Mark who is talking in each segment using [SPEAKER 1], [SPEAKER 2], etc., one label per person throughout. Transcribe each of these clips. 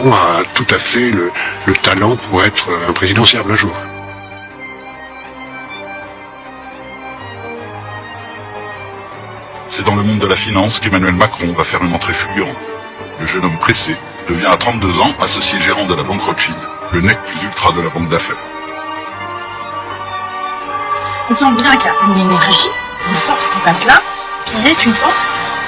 [SPEAKER 1] Macron a tout à fait le talent pour être un président serbe un jour.
[SPEAKER 2] C'est dans le monde de la finance qu'Emmanuel Macron va faire une entrée fulgurante. Le jeune homme pressé devient à 32 ans associé gérant de la banque Rothschild, le nec plus ultra de la banque d'affaires.
[SPEAKER 3] On sent bien qu'il y a une énergie, une force qui passe là, qui est une force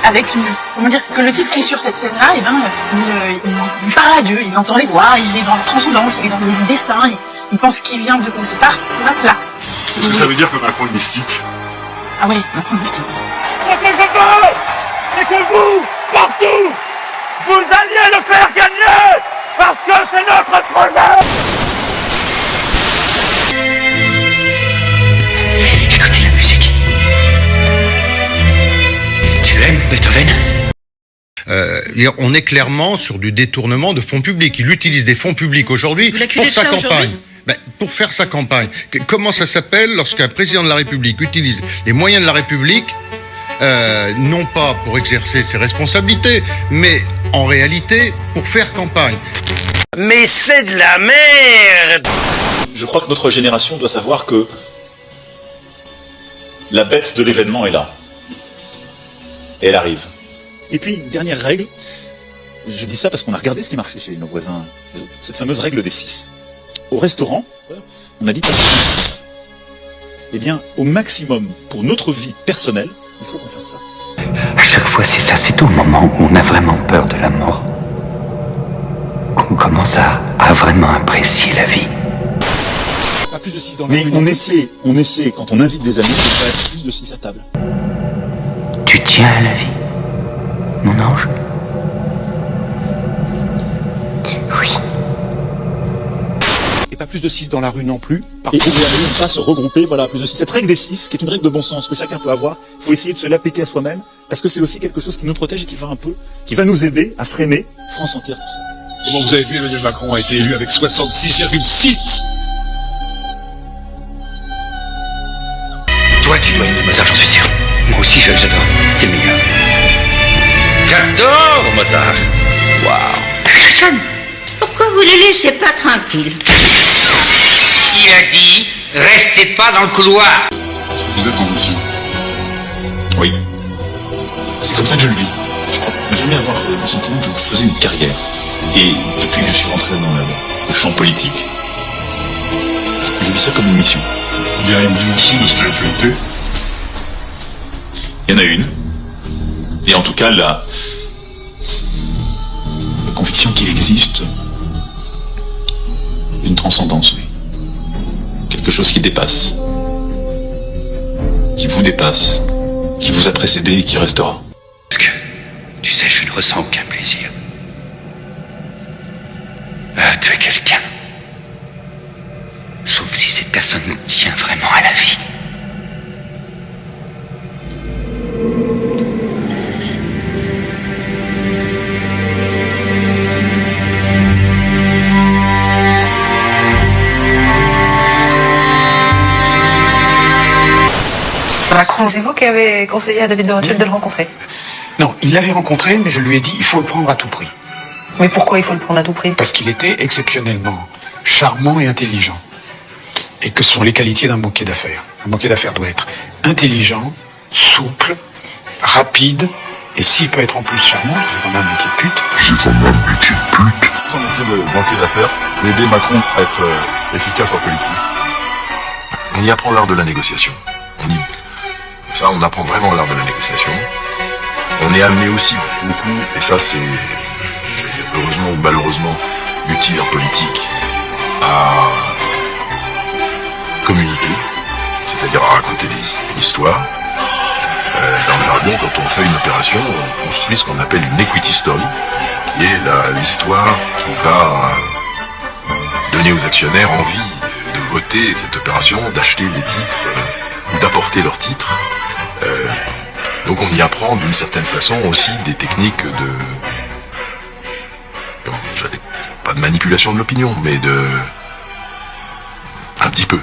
[SPEAKER 3] avec une... Comment dire, que le type qui est sur cette scène-là, il parle à Dieu, il entend les voix, il est dans la transcendance, il est dans le destin, il pense qu'il vient de quelque part pour être là.
[SPEAKER 2] Est-ce que ça veut dire que Macron est mystique?
[SPEAKER 3] Ah oui, Macron est mystique.
[SPEAKER 4] Ce que je veux, c'est que vous, partout, vous alliez le faire gagner, parce que c'est notre projet.
[SPEAKER 5] Écoutez la musique. Tu aimes Beethoven?
[SPEAKER 6] On est clairement sur du détournement de fonds publics. Il utilise des fonds publics aujourd'hui pour sa campagne. Pour faire sa campagne. Comment ça s'appelle lorsqu'un président de la République utilise les moyens de la République, non pas pour exercer ses responsabilités, mais en réalité pour faire campagne?
[SPEAKER 4] Mais c'est de la merde.
[SPEAKER 7] Je crois que notre génération doit savoir que la bête de l'événement est là. Et elle arrive. Et puis, une dernière règle, je dis ça parce qu'on a regardé ce qui marchait chez nos voisins, cette fameuse règle des 6. Au restaurant, on a dit pas de 6. Eh bien, au maximum, pour notre vie personnelle, il faut qu'on fasse ça.
[SPEAKER 5] À chaque fois, c'est ça, c'est au moment où on a vraiment peur de la mort qu'on commence à vraiment apprécier la vie.
[SPEAKER 7] Pas plus de 6 dans la rue. Mais on essaie, quand on invite des amis, de faire plus de 6 à table.
[SPEAKER 5] Tu tiens à la vie, mon ange? Oui.
[SPEAKER 7] Et pas plus de 6 dans la rue non plus. Et on ne pas se regrouper, voilà, plus de 6. Cette règle des 6, qui est une règle de bon sens que chacun peut avoir, il faut essayer de se l'appliquer à soi-même, parce que c'est aussi quelque chose qui nous protège et qui va nous aider à freiner France entière tout ça.
[SPEAKER 2] Comment vous avez vu, Emmanuel Macron a été élu avec 66,6.
[SPEAKER 5] Toi, tu dois aimer Mozart, j'en suis sûr. Moi aussi, j'adore. C'est le meilleur. J'adore Mozart. Waouh.
[SPEAKER 8] Pourquoi vous les laissez pas tranquilles?
[SPEAKER 5] Il a dit, restez pas dans le couloir.
[SPEAKER 2] Est-ce que vous êtes en mission?
[SPEAKER 7] Oui. C'est comme ça que je le vis. Je crois que j'aime bien avoir le sentiment que je faisais une carrière. Et depuis que je suis rentré dans le champ politique, je vis ça comme une mission.
[SPEAKER 2] Il y a une dimension de spiritualité.
[SPEAKER 7] Il y en a une. Et en tout cas, la conviction qu'il existe une transcendance, oui. Quelque chose qui dépasse. Qui vous dépasse. Qui vous a précédé et qui restera.
[SPEAKER 5] Parce que, tu sais, je ne ressens aucun plaisir à tuer quelqu'un. Sauf si cette personne nous tient vraiment à la vie.
[SPEAKER 3] Macron, c'est vous qui avez conseillé à David de Rothschild de le rencontrer?
[SPEAKER 1] Non, il l'avait rencontré, mais je lui ai dit, il faut le prendre à tout prix.
[SPEAKER 3] Mais pourquoi il faut le prendre à tout prix?
[SPEAKER 1] Parce qu'il était exceptionnellement charmant et intelligent. Et que ce sont les qualités d'un banquier d'affaires. Un banquier d'affaires doit être intelligent, souple, rapide, et s'il peut être en plus charmant, c'est quand même un métier de pute.
[SPEAKER 2] Son métier de banquier d'affaires peut aider Macron à être efficace en politique. On y apprend l'art de la négociation. On apprend vraiment l'art de la négociation. On est amené aussi beaucoup, et ça c'est, heureusement ou malheureusement, utile en politique, à communiquer, c'est-à-dire à raconter une histoire. Dans le jargon, quand on fait une opération, on construit ce qu'on appelle une equity story, qui est l'histoire qui va donner aux actionnaires envie de voter cette opération, d'acheter les titres ou d'apporter leurs titres. Donc on y apprend d'une certaine façon aussi des techniques pas de manipulation de l'opinion, mais un petit peu.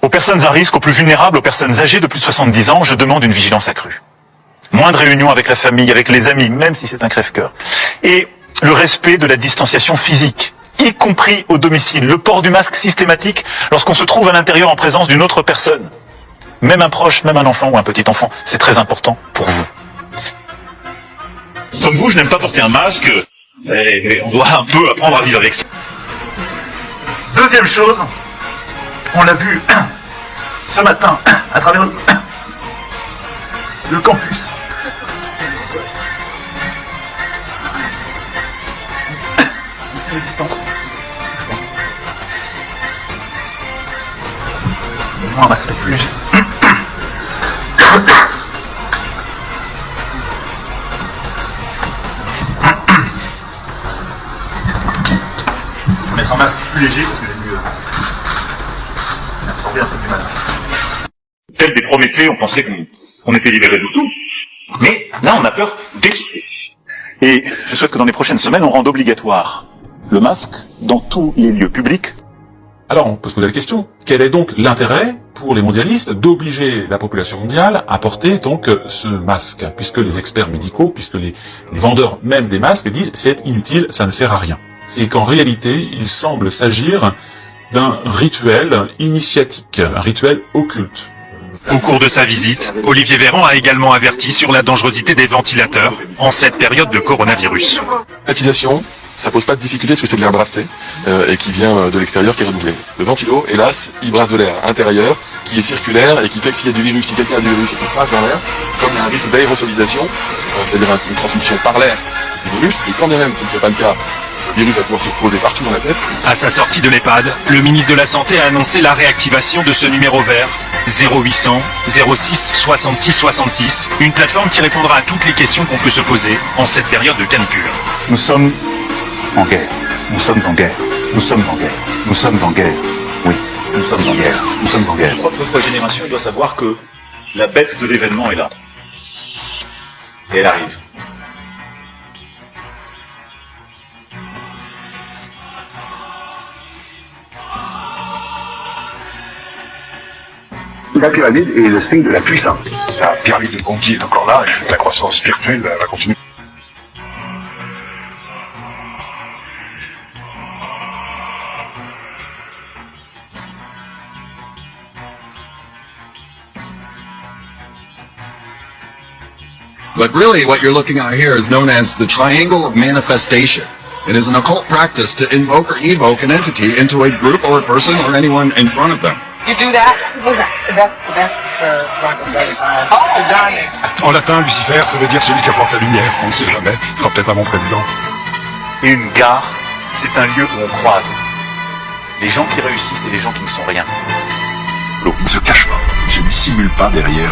[SPEAKER 7] Aux personnes à risque, aux plus vulnérables, aux personnes âgées de plus de 70 ans, je demande une vigilance accrue. moins de réunions avec la famille, avec les amis, même si c'est un crève-cœur. Et le respect de la distanciation physique, y compris au domicile. Le port du masque systématique lorsqu'on se trouve à l'intérieur en présence d'une autre personne. Même un proche, même un enfant ou un petit enfant, c'est très important pour vous. Comme vous, je n'aime pas porter un masque, et on doit un peu apprendre à vivre avec ça. Deuxième chose, on l'a vu ce matin à travers le campus. Ici les distances, je pense. Un masque plus léger. Je vais mettre un masque plus léger parce que j'ai dû absorber un truc du masque. Tel des Prométhées, on pensait qu'on était libéré de tout. Mais là, on a peur d'étouffer. Et je souhaite que dans les prochaines semaines, on rende obligatoire le masque dans tous les lieux publics.
[SPEAKER 9] Alors, on peut se poser la question, quel est donc l'intérêt pour les mondialistes d'obliger la population mondiale à porter donc ce masque, puisque les experts médicaux, puisque les vendeurs même des masques disent c'est inutile, ça ne sert à rien. C'est qu'en réalité, il semble s'agir d'un rituel initiatique, un rituel occulte.
[SPEAKER 10] Au cours de sa visite, Olivier Véran a également averti sur la dangerosité des ventilateurs en cette période de coronavirus.
[SPEAKER 11] L'utilisation, ça pose pas de difficulté parce que c'est de l'air brassé et qui vient de l'extérieur qui est renouvelé. Le ventilo, hélas, il brasse de l'air intérieur qui est circulaire et qui fait que s'il y a du virus, si quelqu'un a du virus et qu'il crache dans l'air, comme il y a un risque d'aérosolisation, c'est-à-dire une transmission par l'air du virus, et quand bien même, si ce n'est pas le cas, le virus va pouvoir se reposer partout dans la pièce.
[SPEAKER 10] À sa sortie de l'EHPAD, le ministre de la Santé a annoncé la réactivation de ce numéro vert 0800 06 66 66, une plateforme qui répondra à toutes les questions qu'on peut se poser en cette période de canicule.
[SPEAKER 7] Nous sommes en guerre. Nous sommes en guerre. Nous sommes en guerre. Nous sommes en guerre. Oui, nous sommes en guerre. Nous sommes en guerre. Je crois que notre génération doit savoir que la bête de l'événement est là. Et elle arrive.
[SPEAKER 2] La pyramide est le signe de la puissance.
[SPEAKER 12] La pyramide de Ponzi est encore là et la croissance virtuelle va continuer.
[SPEAKER 13] But really what you're looking at here is known as the triangle of manifestation. It is an occult practice to invoke or evoke an entity into a group or a person or anyone in front of them.
[SPEAKER 3] You do that? What's that? That's
[SPEAKER 1] En latin, Lucifer, ça veut dire celui qui apporte la lumière. On ne sait jamais. Ce sera peut-être un bon président.
[SPEAKER 7] Et une gare, c'est un lieu où on croise. Les gens qui réussissent et les gens qui ne sont rien.
[SPEAKER 2] Il ne se cache pas, il ne se dissimule pas derrière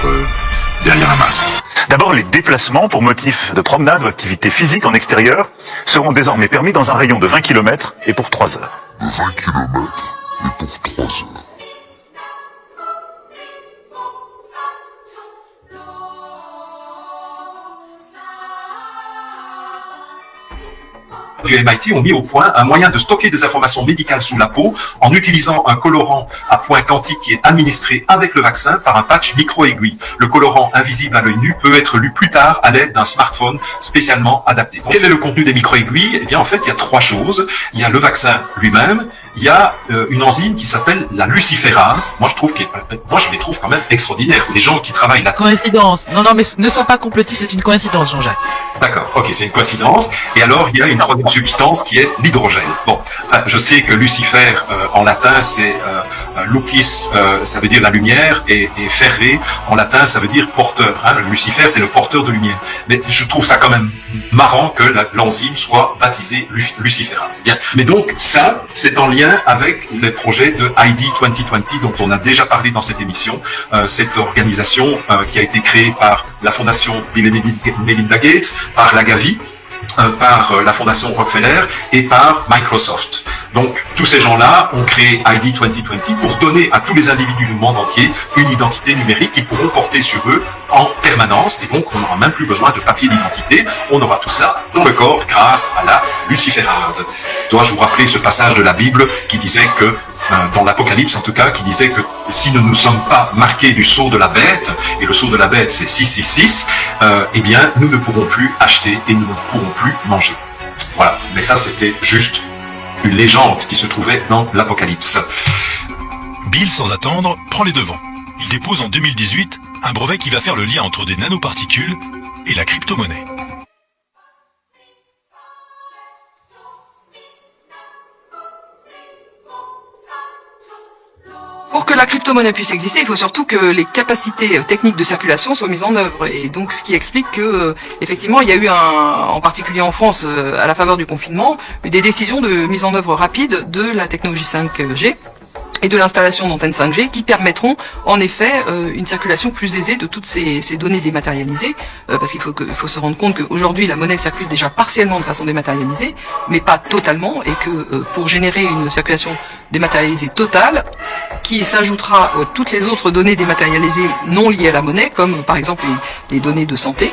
[SPEAKER 2] un masque.
[SPEAKER 7] D'abord, les déplacements pour motifs de promenade ou activité physique en extérieur seront désormais permis dans un rayon de 20 km et pour 3 heures.
[SPEAKER 2] De 20 km et pour 3 heures.
[SPEAKER 14] Du MIT ont mis au point un moyen de stocker des informations médicales sous la peau en utilisant un colorant à point quantique qui est administré avec le vaccin par un patch micro-aiguille. Le colorant invisible à l'œil nu peut être lu plus tard à l'aide d'un smartphone spécialement adapté. Donc, quel est le contenu des micro-aiguilles? Eh bien, en fait, il y a 3 choses. Il y a le vaccin lui-même, il y a une enzyme qui s'appelle la luciférase. Moi, je les trouve quand même extraordinaires. Les gens qui travaillent là.
[SPEAKER 15] Coïncidence. Non, mais ne sois pas complotistes, c'est une coïncidence, Jean-Jacques.
[SPEAKER 14] D'accord, ok, c'est une coïncidence. Et alors, il y a une troisième substance qui est l'hydrogène. Bon, enfin, je sais que Lucifer, en latin, c'est lucis, ça veut dire la lumière, et ferre, en latin, ça veut dire porteur. Hein. Lucifer, c'est le porteur de lumière. Mais je trouve ça quand même marrant que l'enzyme soit baptisée luciférase. Bien. Mais donc, ça, c'est en lien avec les projets de ID 2020, dont on a déjà parlé dans cette émission. Cette organisation qui a été créée par la fondation Bill et Melinda Gates, par la Gavi, par la fondation Rockefeller et par Microsoft. Donc tous ces gens-là ont créé ID 2020 pour donner à tous les individus du monde entier une identité numérique qu'ils pourront porter sur eux en permanence, et donc on n'aura même plus besoin de papier d'identité, on aura tout cela dans le corps grâce à la luciférase. Dois-je vous rappeler ce passage de la Bible qui disait que dans l'Apocalypse en tout cas, qui disait que si nous ne sommes pas marqués du sceau de la bête, et le sceau de la bête c'est 666, eh bien nous ne pourrons plus acheter et nous ne pourrons plus manger. Voilà, mais ça c'était juste une légende qui se trouvait dans l'Apocalypse.
[SPEAKER 16] Bill, sans attendre, prend les devants. Il dépose en 2018 un brevet qui va faire le lien entre des nanoparticules et la crypto-monnaie.
[SPEAKER 17] Pour que la crypto-monnaie puisse exister, il faut surtout que les capacités techniques de circulation soient mises en œuvre. Et donc, ce qui explique que, effectivement, il y a eu en particulier en France, à la faveur du confinement, des décisions de mise en œuvre rapide de la technologie 5G et de l'installation d'antennes 5G qui permettront en effet une circulation plus aisée de toutes ces données dématérialisées, parce qu'il faut se rendre compte qu'aujourd'hui la monnaie circule déjà partiellement de façon dématérialisée, mais pas totalement, et que pour générer une circulation dématérialisée totale, qui s'ajoutera à toutes les autres données dématérialisées non liées à la monnaie, comme par exemple les données de santé,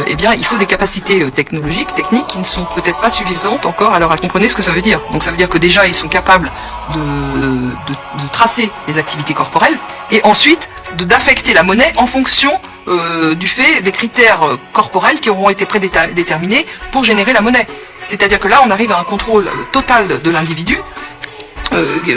[SPEAKER 17] eh bien, il faut des capacités technologiques, techniques, qui ne sont peut-être pas suffisantes encore. Alors, comprenez ce que ça veut dire. Donc, ça veut dire que déjà, ils sont capables de tracer les activités corporelles et ensuite d'affecter la monnaie en fonction du fait des critères corporels qui auront été prédéterminés pour générer la monnaie. C'est-à-dire que là, on arrive à un contrôle total de l'individu.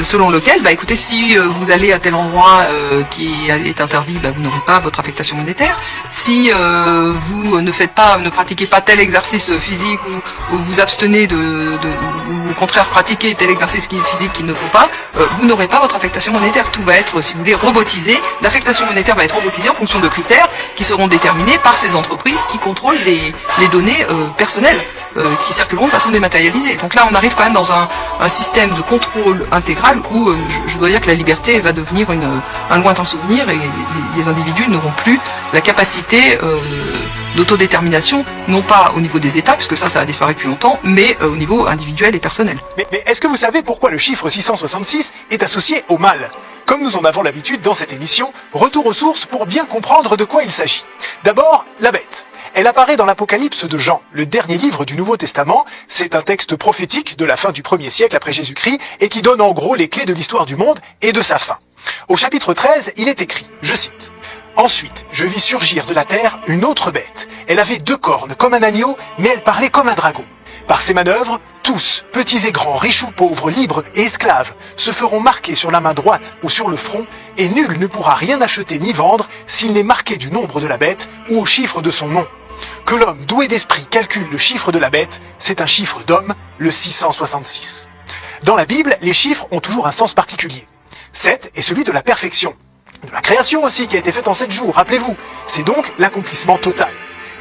[SPEAKER 17] Selon lequel, bah écoutez, si vous allez à tel endroit qui est interdit, bah, vous n'aurez pas votre affectation monétaire. Si vous ne pratiquez pas tel exercice physique ou vous abstenez ou au contraire pratiquer tel exercice physique qu'il ne faut pas, vous n'aurez pas votre affectation monétaire. Tout va être, si vous voulez, robotisé. L'affectation monétaire va être robotisée en fonction de critères qui seront déterminés par ces entreprises qui contrôlent les données personnelles qui circuleront de façon dématérialisée. Donc là, on arrive quand même dans un système de contrôle intégral où je dois dire que la liberté va devenir un lointain souvenir et les individus n'auront plus la capacité d'autodétermination, non pas au niveau des États, puisque ça a disparu depuis longtemps, mais au niveau individuel et personnel.
[SPEAKER 18] Mais est-ce que vous savez pourquoi le chiffre 666 est associé au mal ? Comme nous en avons l'habitude dans cette émission, retour aux sources pour bien comprendre de quoi il s'agit. D'abord, la bête. Elle apparaît dans l'Apocalypse de Jean, le dernier livre du Nouveau Testament. C'est un texte prophétique de la fin du 1er siècle après Jésus-Christ et qui donne en gros les clés de l'histoire du monde et de sa fin. Au chapitre 13, il est écrit, je cite, « Ensuite, je vis surgir de la terre une autre bête. Elle avait 2 cornes comme un agneau, mais elle parlait comme un dragon. Par ses manœuvres, tous, petits et grands, riches ou pauvres, libres et esclaves, se feront marquer sur la main droite ou sur le front, et nul ne pourra rien acheter ni vendre s'il n'est marqué du nombre de la bête ou au chiffre de son nom. Que l'homme doué d'esprit calcule le chiffre de la bête, c'est un chiffre d'homme, le 666. Dans la Bible, les chiffres ont toujours un sens particulier. 7 est celui de la perfection. De la création aussi, qui a été faite en 7 jours, rappelez-vous. C'est donc l'accomplissement total.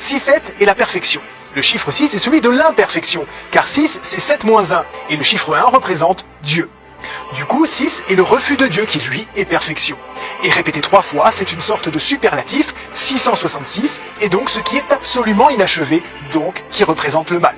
[SPEAKER 18] 6-7 est la perfection. Le chiffre 6 est celui de l'imperfection, car 6 c'est 7 moins 1, et le chiffre 1 représente Dieu. Du coup, 6 est le refus de Dieu qui, lui, est perfection. Et répété 3 fois, c'est une sorte de superlatif, 666, et donc ce qui est absolument inachevé, donc qui représente le mal.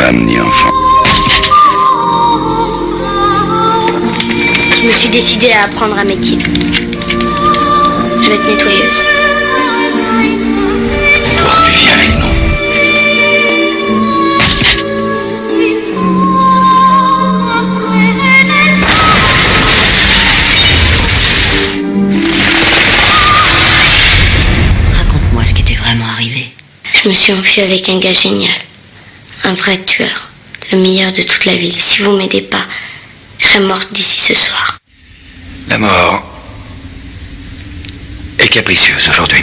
[SPEAKER 5] femme ni enfant.
[SPEAKER 19] Je me suis décidée à apprendre un métier. Je vais être nettoyeuse.
[SPEAKER 5] Toi, tu viens avec nous.
[SPEAKER 19] Raconte-moi ce qui t'est vraiment arrivé. Je me suis enfuie avec un gars génial. Un vrai tueur. Le meilleur de toute la ville. Si vous m'aidez pas, je serai morte d'ici ce soir.
[SPEAKER 5] La mort est capricieuse aujourd'hui.